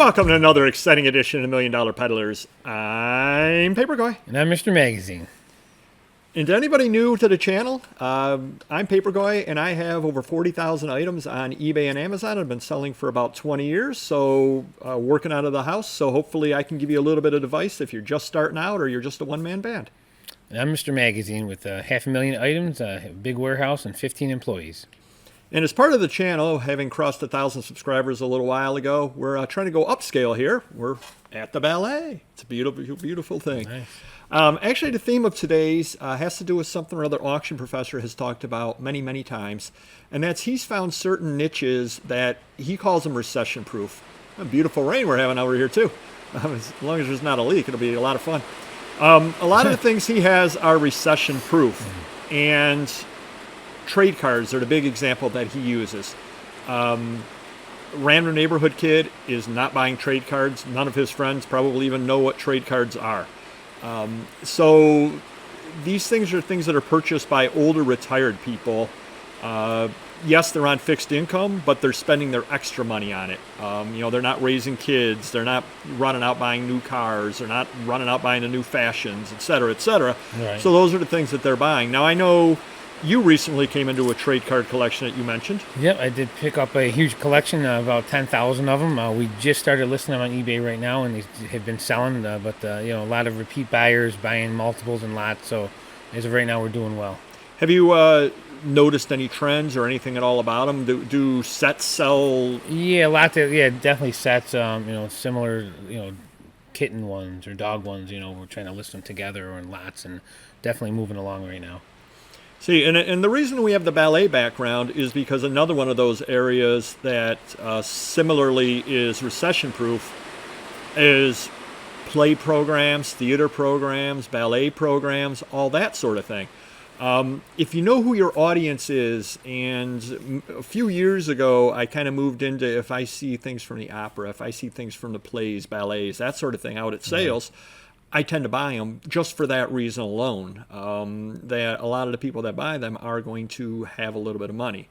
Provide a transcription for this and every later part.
welcome to another exciting edition of Million Dollar Peddlers. I'm Paperboy. And I'm Mr. Magazine. And to anybody new to the channel, I'm Paperboy, and I have over 40,000 items on eBay and Amazon. I've been selling for about 20 years, so working out of the house. So hopefully I can give you a little bit of advice if you're just starting out or you're just a one-man band. And I'm Mr. Magazine with 500,000 items, a big warehouse, and 15 employees. And as part of the channel, having crossed 1,000 subscribers a little while ago, we're trying to go upscale here. We're at the ballet. It's a beautiful, beautiful thing. Nice. Actually, the theme of today's has to do with something or other auction professor has talked about many, many times, and that's he's found certain niches that he calls them recession-proof. Beautiful rain we're having over here, too. As long as there's not a leak, it'll be a lot of fun. A lot of the things he has are recession-proof, and trade cards are the big example that he uses. Random neighborhood kid is not buying trade cards. None of his friends probably even know what trade cards are. So these things are things that are purchased by older retired people. Yes, they're on fixed income, but they're spending their extra money on it. They're not raising kids. They're not running out buying new cars. They're not running out buying the new fashions, et cetera, et cetera. Right. So those are the things that they're buying. Now, I know you recently came into a trade card collection that you mentioned. Yep, I did pick up a huge collection, about 10,000 of them. We just started listing them on eBay right now, and they have been selling. But a lot of repeat buyers buying multiples and lots. So as of right now, we're doing well. Have you noticed any trends or anything at all about them? Do sets sell? Yeah, definitely sets. Similar, kitten ones or dog ones. We're trying to list them together or in lots, and definitely moving along right now. See, and the reason we have the ballet background is because another one of those areas that similarly is recession-proof is play programs, theater programs, ballet programs, all that sort of thing. If you know who your audience is, and a few years ago I kind of moved into if I see things from the opera, if I see things from the plays, ballets, that sort of thing out at sales, I tend to buy them just for that reason alone, that a lot of the people that buy them are going to have a little bit of money.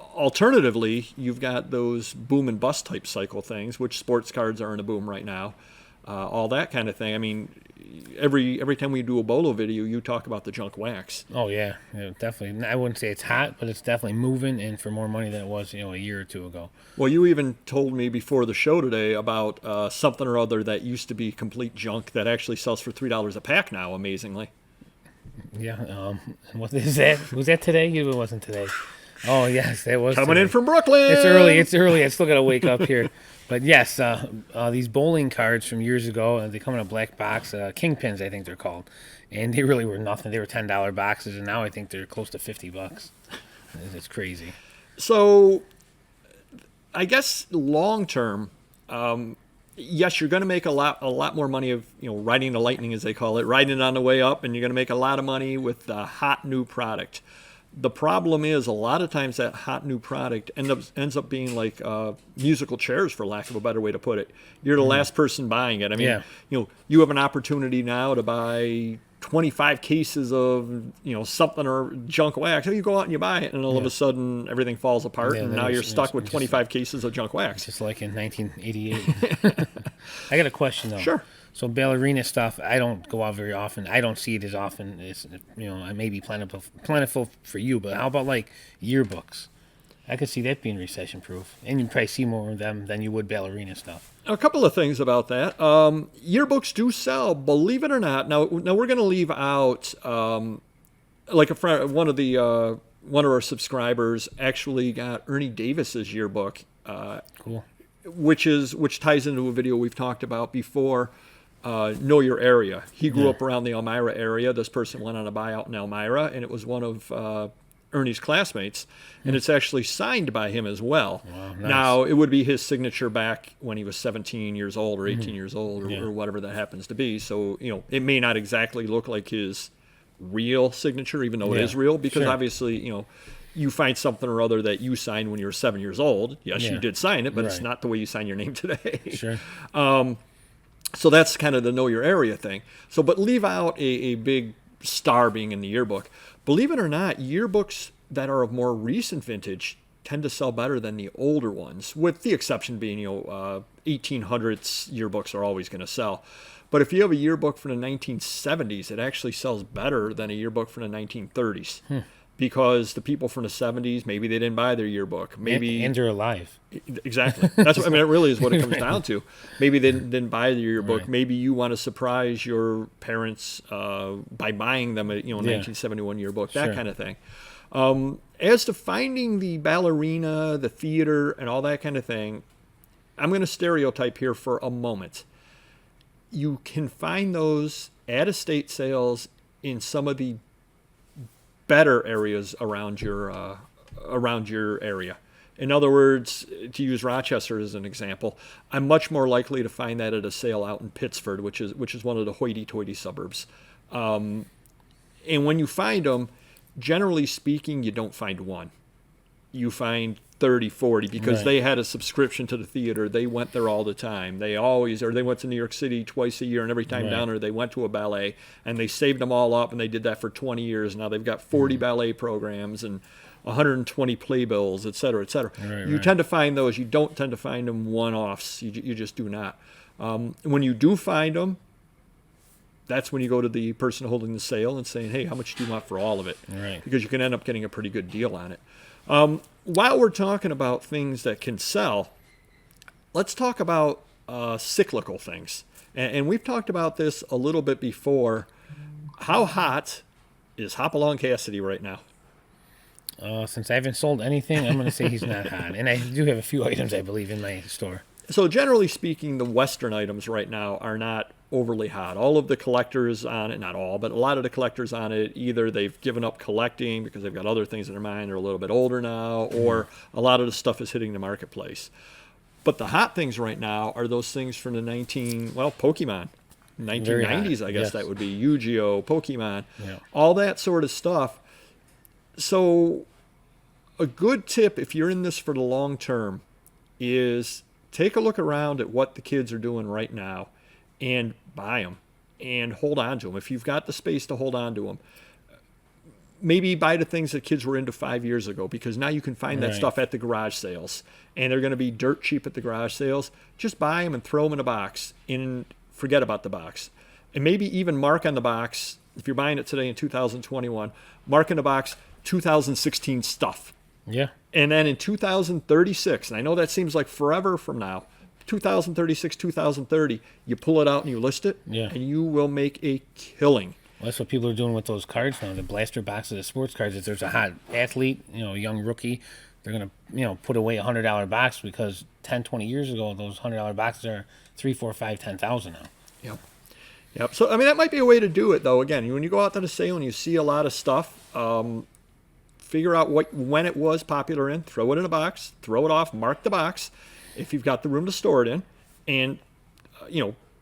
Alternatively, you've got those boom and bust type cycle things, which sports cards are in a boom right now, all that kind of thing. I mean, every time we do a Bolo video, you talk about the junk wax. Oh, yeah, definitely. I wouldn't say it's hot, but it's definitely moving and for more money than it was, a year or two ago. Well, you even told me before the show today about something or other that used to be complete junk that actually sells for $3 a pack now, amazingly. Yeah, what is that? Was that today? It wasn't today. Oh, yes, that was Coming today. in from Brooklyn! It's early. I still got to wake up here. But yes, these bowling cards from years ago, they come in a black box, kingpins, I think they're called. And they really were nothing. They were $10 boxes, and now I think they're close to $50. It's crazy. So, I guess long term, yes, you're going to make a lot more money of riding the lightning, as they call it, riding it on the way up, and you're going to make a lot of money with the hot new product. The problem is a lot of times that hot new product ends up being like musical chairs, for lack of a better way to put it. You're the last person buying it. I mean, you have an opportunity now to buy 25 cases of something or junk wax. You go out and you buy it, and all of a sudden everything falls apart, and now you're stuck with 25 cases of junk wax. Just like in 1988. I got a question though. Sure. So ballerina stuff, I don't go out very often. I don't see it as often as I may be plentiful for you. But how about like yearbooks? I could see that being recession-proof, and you probably see more of them than you would ballerina stuff. A couple of things about that. Yearbooks do sell, believe it or not. Now we're going to leave out like a friend, one of our subscribers actually got Ernie Davis's yearbook. Cool. Which ties into a video we've talked about before. Know your area. He grew up around the Elmira area. This person went on a buyout in Elmira, and it was one of Ernie's classmates, and it's actually signed by him as well. Wow, nice. Now, it would be his signature back when he was 17 years old or 18 years old or whatever that happens to be. So, it may not exactly look like his real signature, even though it is real, because obviously, you find something or other that you signed when you were 7 years old. Yes, you did sign it, but it's not the way you sign your name today. Sure. So that's kind of the know your area thing. So, but leave out a big star being in the yearbook. Believe it or not, yearbooks that are of more recent vintage tend to sell better than the older ones, with the exception being, 1800s yearbooks are always going to sell. But if you have a yearbook from the 1970s, it actually sells better than a yearbook from the 1930s. Because the people from the 70s, maybe they didn't buy their yearbook. Maybe and they're alive. Exactly. That's what, I mean, it really is what it comes down to. Maybe they didn't buy the yearbook. Right. Maybe you want to surprise your parents by buying them a 1971 yearbook, that Sure. kind of thing. As to finding the ballerina, the theater, and all that kind of thing, I'm going to stereotype here for a moment. You can find those at estate sales in some of the better areas around your area. In other words, to use Rochester as an example, I'm much more likely to find that at a sale out in Pittsford, which is one of the hoity-toity suburbs. And when you find them, generally speaking, you don't find one. You find 30, 40 because Right. they had a subscription to the theater. They went there all the time. They went to New York City twice a year, and every time Right. down there they went to a ballet, and they saved them all up, and they did that for 20 years. Now they've got 40 ballet programs and 120 playbills, et cetera, et cetera. Right, You right. tend to find those. You don't tend to find them one-offs. You just do not. When you do find them, that's when you go to the person holding the sale and saying, hey, how much do you want for all of it? Right. Because you can end up getting a pretty good deal on it. While we're talking about things that can sell, let's talk about cyclical things. And we've talked about this a little bit before. How hot is Hopalong Cassidy right now? Since I haven't sold anything, I'm going to say he's not hot. And I do have a few items, I believe, in my store. So generally speaking, the Western items right now are not overly hot. All of the collectors on it, not all, but a lot of the collectors on it, either they've given up collecting because they've got other things in their mind, they're a little bit older now, or a lot of the stuff is hitting the marketplace. But the hot things right now are those things from the Pokemon. 1990s, I guess yes. that would be Yu-Gi-Oh, Pokemon, Yeah. all that sort of stuff. So a good tip if you're in this for the long term is take a look around at what the kids are doing right now and buy them and hold on to them. If you've got the space to hold on to them, maybe buy the things that kids were into 5 years ago, because now you can find that Right. stuff at the garage sales and they're going to be dirt cheap at the garage sales. Just buy them and throw them in a box and forget about the box. And maybe even mark on the box, if you're buying it today in 2021, mark in the box 2016 stuff. Yeah. And then in 2036, and I know that seems like forever from now, 2036, 2030, you pull it out and you list it, Yeah. and you will make a killing. Well, that's what people are doing with those cards now. The blaster boxes of sports cards. If there's a hot athlete, a young rookie, they're going to, put away a $100 box because 10, 20 years ago, those $100 boxes are 3, 4, 5, 10,000 now. Yep. Yep. So, I mean, that might be a way to do it, though. Again, when you go out to the sale and you see a lot of stuff, figure out when it was popular in, throw it in a box, throw it off, mark the box if you've got the room to store it in, and,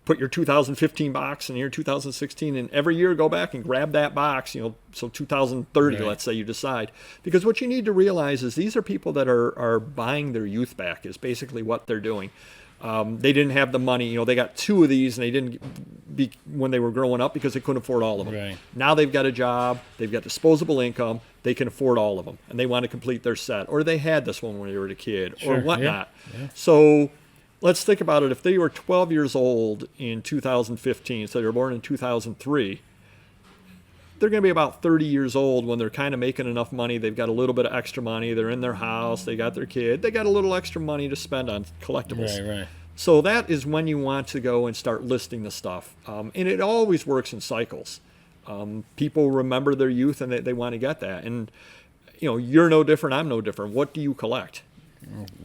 put your 2015 box in your 2016, and every year go back and grab that box, so 2030, Right. let's say you decide. Because what you need to realize is these are people that are buying their youth back, is basically what they're doing. They didn't have the money. They got 2 of these, and they didn't when they were growing up because they couldn't afford all of them. Right. Now they've got a job, they've got disposable income, they can afford all of them, and they want to complete their set. Or they had this one when they were a kid, Sure, or whatnot. yeah. So let's think about it. If they were 12 years old in 2015, so they were born in 2003, they're going to be about 30 years old when they're kind of making enough money. They've got a little bit of extra money. They're in their house. They got their kid. They got a little extra money to spend on collectibles. Right, right. So that is when you want to go and start listing the stuff. And it always works in cycles. People remember their youth and they want to get that. And, you're no different. I'm no different. What do you collect?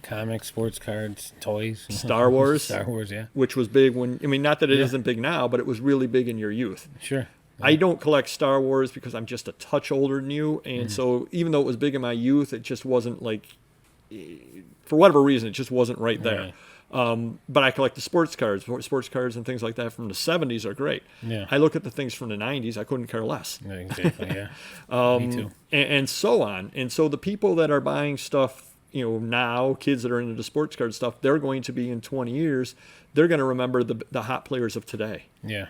Comics, sports cards, toys. Star Wars. Star Wars, yeah. Which was big not that it isn't big now, but it was really big in your youth. Sure. I don't collect Star Wars because I'm just a touch older than you. And so even though it was big in my youth, it just wasn't for whatever reason, it just wasn't right there. Right. But I collect the sports cards and things like that from the 70s are great. Yeah. I look at the things from the 90s, I couldn't care less. Yeah, exactly, yeah. Me too. And so on. And so the people that are buying stuff, now, kids that are into the sports card stuff, they're going to be in 20 years, they're going to remember the hot players of today. Yeah.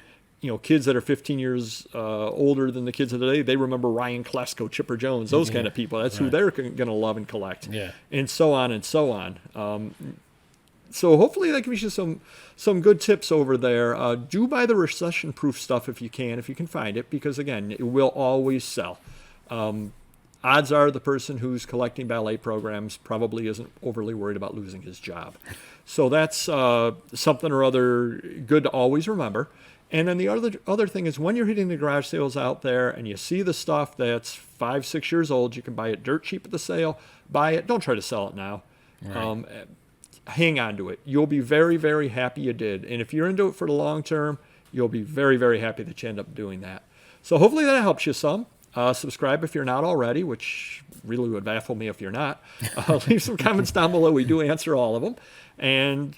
kids that are 15 years older than the kids of today, they remember Ryan Klesko, Chipper Jones, those kind of people. That's who they're going to love and collect. Yeah. And so on and so on. So hopefully that gives you some good tips over there. Do buy the recession-proof stuff if you can find it, because again, it will always sell. Odds are the person who's collecting ballet programs probably isn't overly worried about losing his job. So that's something or other good to always remember. And then the other thing is, when you're hitting the garage sales out there and you see the stuff that's 5-6 years old, you can buy it dirt cheap at the sale. Buy it. Don't try to sell it now. Right. Hang on to it. You'll be very, very happy you did. And if you're into it for the long term, you'll be very, very happy that you end up doing that. So hopefully that helps you some. Subscribe if you're not already, which really would baffle me if you're not. Leave some comments down below. We do answer all of them. And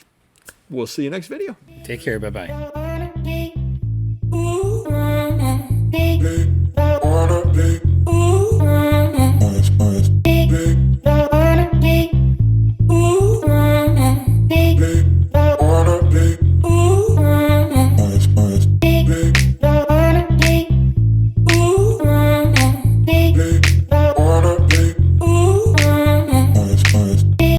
we'll see you next video. Take care. Bye-bye.